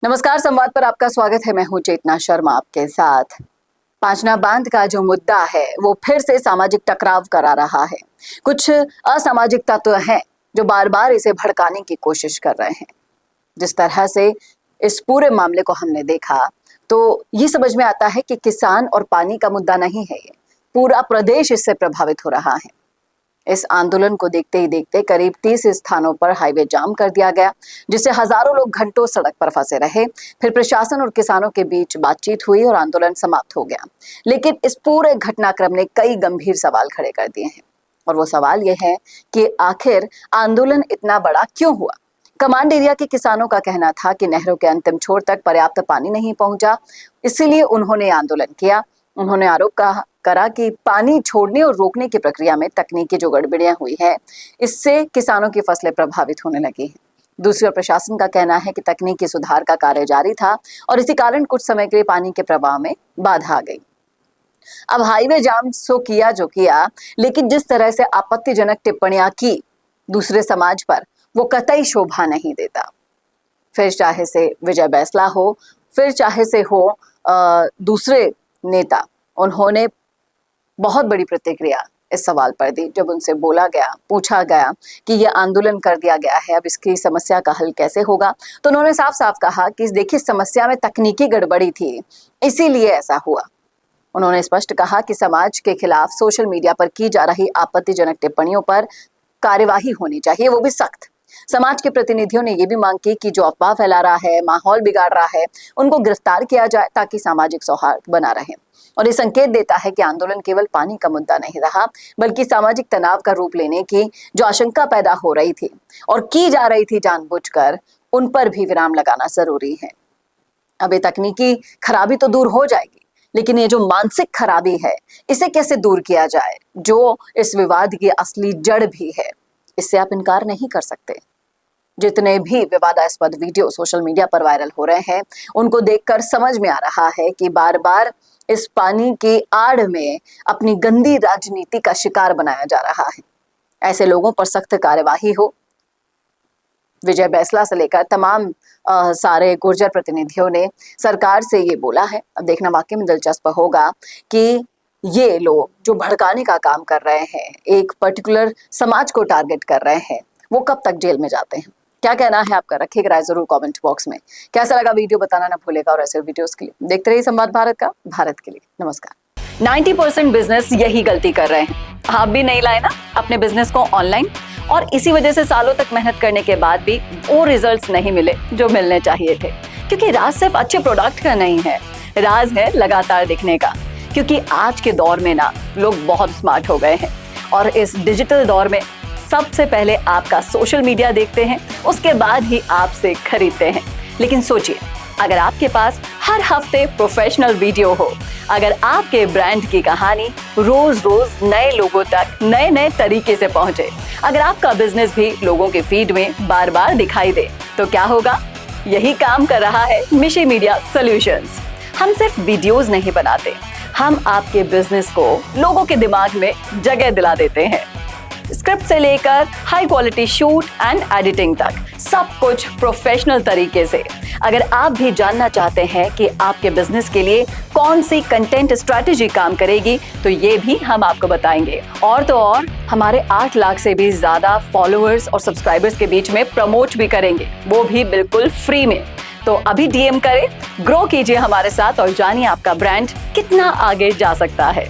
नमस्कार, संवाद पर आपका स्वागत है। मैं हूं चेतना शर्मा आपके साथ। पांचना बांध का जो मुद्दा है वो फिर से सामाजिक टकराव करा रहा है। कुछ असामाजिक तत्व हैं जो बार बार इसे भड़काने की कोशिश कर रहे हैं। जिस तरह से इस पूरे मामले को हमने देखा तो ये समझ में आता है कि किसान और पानी का मुद्दा नहीं है, ये पूरा प्रदेश इससे प्रभावित हो रहा है। इस आंदोलन को देखते ही देखते करीब 30 स्थानों पर हाईवे जाम कर दिया गया, जिससे हजारों लोग घंटों सड़क पर फंसे रहे। फिर प्रशासन और किसानों के बीच बातचीत हुई और आंदोलन समाप्त हो गया। लेकिन इस पूरे घटनाक्रम ने कई गंभीर सवाल खड़े कर दिए हैं, और वो सवाल ये है कि आखिर आंदोलन इतना बड़ा क्यों हुआ। कमांड एरिया के किसानों का कहना था कि नहरों के अंतिम छोर तक पर्याप्त पानी नहीं पहुंचा, इसीलिए उन्होंने आंदोलन किया। उन्होंने आरोप करा कि पानी छोड़ने और रोकने की प्रक्रिया में तकनीकी जो गड़बड़ियां हुई है, इससे किसानों की फसलें प्रभावित होने लगी हैं। दूसरी ओर प्रशासन का कहना है कि तकनीकी सुधार का कार्य जारी था और इसी कारण कुछ समय के लिए पानी के प्रवाह में बाधा आ गई। अब हाईवे जाम सो किया जो किया, लेकिन जिस तरह से आपत्तिजनक टिप्पणियां की दूसरे समाज पर, वो कतई शोभा नहीं देता। फिर चाहे से विजय बैसला हो, फिर चाहे से हो दूसरे नेता, उन्होंने बहुत बड़ी प्रतिक्रिया इस सवाल पर दी। जब उनसे पूछा गया कि यह आंदोलन कर दिया गया है, अब इसकी समस्या का हल कैसे होगा, तो उन्होंने साफ साफ कहा कि देखिए, समस्या में तकनीकी गड़बड़ी थी, इसीलिए ऐसा हुआ। उन्होंने स्पष्ट कहा कि समाज के खिलाफ सोशल मीडिया पर की जा रही आपत्तिजनक टिप्पणियों पर कार्यवाही होनी चाहिए, वो भी सख्त। समाज के प्रतिनिधियों ने यह भी मांग की कि जो अफवाह फैला रहा है, माहौल बिगाड़ रहा है, उनको गिरफ्तार किया जाए ताकि सामाजिक सौहार्द बना रहे। और ये संकेत देता है कि आंदोलन केवल पानी का मुद्दा नहीं रहा, बल्कि सामाजिक तनाव का रूप लेने की जो आशंका पैदा हो रही थी और की जा रही थी जानबूझकर, उन पर भी विराम लगाना जरूरी है। अब ये तकनीकी खराबी तो दूर हो जाएगी, लेकिन ये जो मानसिक खराबी है, इसे कैसे दूर किया जाए, जो इस विवाद की असली जड़ भी है, इससे आप इनकार नहीं कर सकते। जितने भी विवादास्पद वीडियो सोशल मीडिया पर वायरल हो रहे हैं, उनको देखकर समझ में आ रहा है कि बार बार इस पानी के आड़ में अपनी गंदी राजनीति का शिकार बनाया जा रहा है। ऐसे लोगों पर सख्त कार्यवाही हो। विजय बैसला से लेकर तमाम सारे गुर्जर प्रतिनिधियों ने सरकार से ये बोला है। अब देखना वाकई में दिलचस्प होगा कि ये लोग जो भड़काने का काम कर रहे हैं, एक पर्टिकुलर समाज को टारगेट कर रहे हैं, वो कब तक जेल में जाते हैं। क्या कहना है आपका, रखिएगा राय जरूर कमेंट बॉक्स में। कैसा लगा वीडियो बताना ना भूलेगा, और ऐसे वीडियोस के लिए देखते रहिए संवाद भारत का, भारत के लिए। नमस्कार। 90% बिजनेस यही गलती कर रहे हैं। आप भी नहीं लाए ना अपने बिजनेस को ऑनलाइन, और इसी वजह से सालों तक मेहनत करने के बाद भी वो रिजल्ट्स नहीं मिले जो मिलने चाहिए थे। क्योंकि राज सिर्फ अच्छे प्रोडक्ट का नहीं है, राज है लगातार दिखने का। क्योंकि आज के दौर में ना लोग बहुत स्मार्ट हो गए हैं, और इस डिजिटल दौर में सबसे पहले आपका सोशल मीडिया देखते हैं, उसके बाद ही आपसे खरीदते हैं। लेकिन सोचिए, अगर आपके पास हर हफ्ते प्रोफेशनल वीडियो हो, अगर आपके ब्रांड की कहानी रोज रोज नए लोगों तक नए नए तरीके से पहुंचे, अगर आपका बिजनेस भी लोगों के फीड में बार बार दिखाई दे, तो क्या होगा। यही काम कर रहा है मिशी मीडिया सॉल्यूशंस। हम सिर्फ वीडियोस नहीं बनाते, हम आपके बिजनेस को लोगों के दिमाग में जगह दिला देते हैं। स्क्रिप्ट से लेकर high quality shoot and editing तक, सब कुछ प्रोफेशनल तरीके से। अगर आप भी जानना चाहते हैं कि आपके बिजनेस के लिए कौन सी कंटेंट स्ट्रैटेजी काम करेगी, तो ये भी हम आपको बताएंगे। और तो और, हमारे 8 लाख से भी ज्यादा फॉलोअर्स और सब्सक्राइबर्स के बीच में प्रमोट भी करेंगे, वो भी बिल्कुल फ्री में। तो अभी डीएम करें, ग्रो कीजिए हमारे साथ और जानिए आपका ब्रांड कितना आगे जा सकता है।